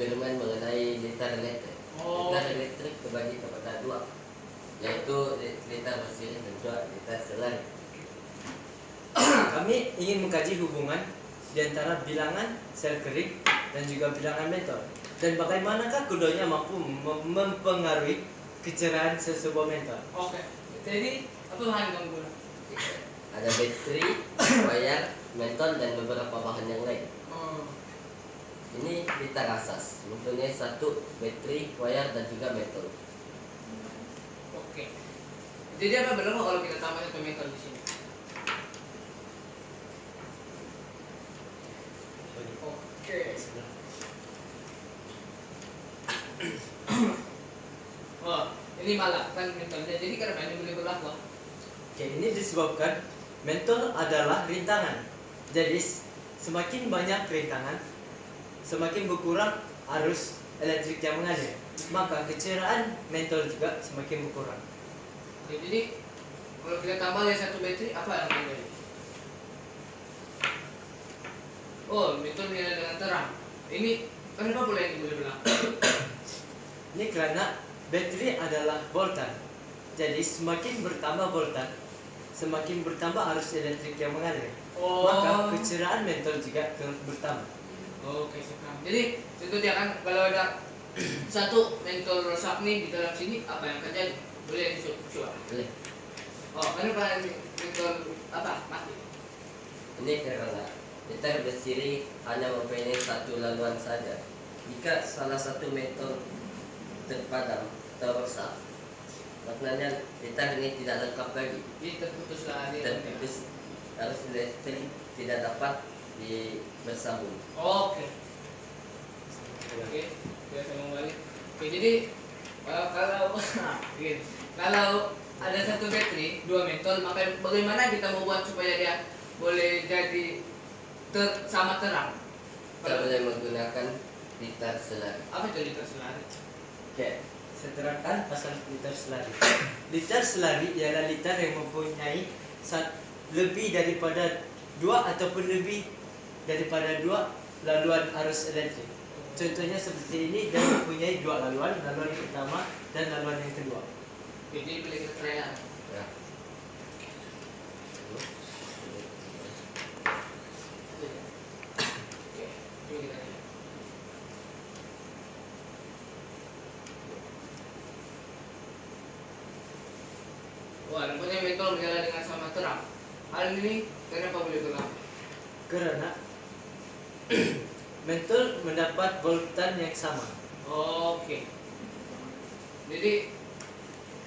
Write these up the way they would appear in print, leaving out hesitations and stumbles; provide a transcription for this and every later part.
eksperimen mengenai liter elektrik. Liter elektrik terbagi kepada dua, yaitu liter mesin dan juga liter selari. Kami ingin mengkaji hubungan di antara bilangan sel kering dan juga bilangan mentol, dan bagaimanakah keduanya mampu mempengaruhi kecerahan sebuah mentol. Oke. Jadi apa bahan kamu guna? Ada baterai, wayar, mentol dan beberapa bahan yang lain. Ini liter asas, mempunyai satu baterai, wayar dan juga mentol. Oke. Jadi apa berapa kalau kita tambah satu meter di sini? Oke. Oh, ini malah kan mentolnya. Jadi kenapa ini boleh berlaku? Oke, ini disebabkan mentol adalah rintangan. Jadi semakin banyak rintangan, semakin berkurang arus elektrik yang mengalir, maka kecerahan mentol juga semakin berkurang. Oke, jadi kalau kita tambah ya satu baterai, apa yang terjadi? Oh, mentol menyala dengan terang. Ini kenapa boleh ini boleh berlaku? Ini karena baterai adalah voltan. Jadi semakin bertambah voltan, semakin bertambah arus elektrik yang mengalir. Maka kecerahan mentol juga terus bertambah. Oke, sekarang. Jadi contohnya kan kalau ada satu mentol rusak nih di dalam sini, apa yang terjadi? Boleh disuara? Boleh. Oh, kenapa mentol apa mati? Ini karena liter bersiri hanya mempunyai satu laluan saja. Jika salah satu mentol terpadam atau rusak, maknanya liter ini tidak lengkap lagi. Jadi terputuslah dia. Terputus, arus elektrik tidak dapat bersambung. Oke. Oke, biasa kembali. Oke, jadi kalau gini, kalau ada satu baterai, dua mentol, maka bagaimana kita membuat supaya dia boleh jadi sama terang? Kita boleh menggunakan liter selari. Apa itu liter selari? Oke, saya terangkan pasal liter selari. Liter selari ialah liter yang mempunyai lebih daripada dua ataupun lebih daripada dua laluan arus elektrik. Contohnya seperti ini, dia mempunyai dua laluan, laluan yang pertama dan laluan yang kedua. Jadi pilih keterangan. Ya. Oke, ini kita lihat. Wah, nampaknya mentol menyala dengan sama terang. Hal ini kenapa boleh berlaku? Karena mentol mendapat voltan yang sama. Oke. Jadi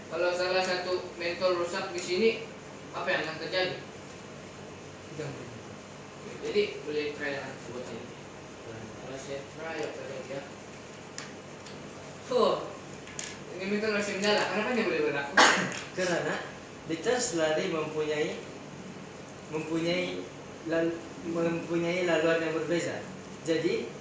kalau salah satu mentol rusak di sini, apa yang akan terjadi? Jadi boleh try buat ini. Kalau saya try apa ya? Oh, ini mentol masih menyala. Kenapa dia boleh berlaku? Karena liter selari mempunyai laluan yang berbeza. Jadi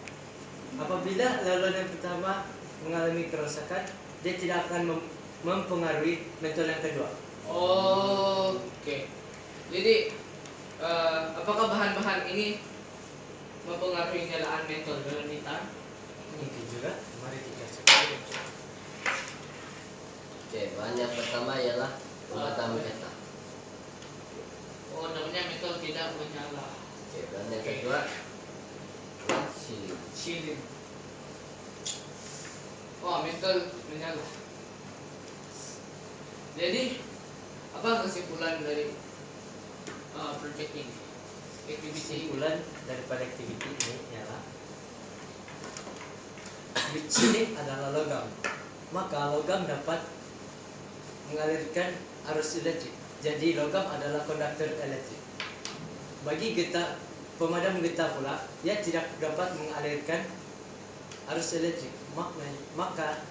apabila laluan yang pertama mengalami kerusakan, dia tidak akan mempengaruhi mentol yang kedua. Oke. Jadi apakah bahan-bahan ini mempengaruhi nyalaan mentol dalam liter? Mungkin juga. Mari kita coba. Oke, bahan yang pertama ialah pemadam getah. Oh, namanya mentol tidak menyala. Oke, bahan yang kedua adalah silin. Silin. Oh, mentol menyala. Jadi, apa kesimpulan dari project ini? Activity Kesimpulan daripada aktiviti ini ialah silin adalah logam. Maka logam dapat mengalirkan arus elektrik. Jadi logam adalah konduktor elektrik. Bagi getah, pemadam getah pula, ia tidak dapat mengalirkan arus elektrik. Maka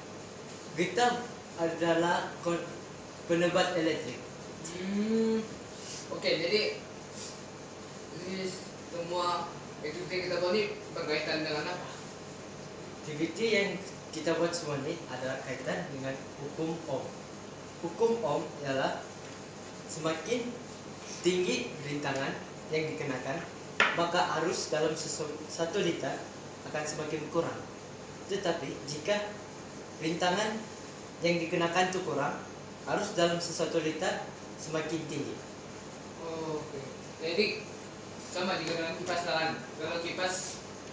getah adalah penebat elektrik. Oke, jadi ini semua activity kita buat ini berkaitan dengan apa? Aktiviti yang kita buat semua ini ada kaitan dengan hukum Ohm. Hukum Ohm ialah semakin tinggi rintangan yang dikenakan, maka arus dalam satu liter akan semakin kurang. Tetapi jika rintangan yang dikenakan itu kurang, arus dalam sesuatu liter semakin tinggi. Oh, oke. Jadi sama juga dengan kipas tangan. Kalau kipas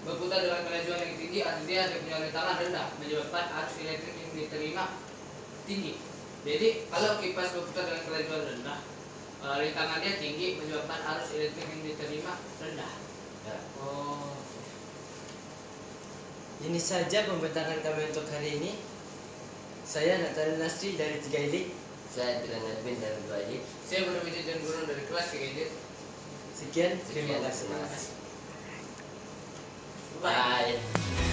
berputar dengan kelajuan yang tinggi, artinya dia punya rintangan rendah, menyebabkan arus elektrik yang diterima tinggi. Jadi kalau kipas berputar dengan kelajuan rendah, rintangannya tinggi, menyebabkan arus elektrik yang diterima rendah. Ya. Oh, Ini saja pembentaran kami untuk hari ini. Saya Nathan Nasri dari 3 Ilik. Saya Dilan Edwin dari 2 Ilik. saya Budi Wijaya dan Guru dari kelas 3 ini. Sekian, terima Sekian, kasih. terima kasih. Bye.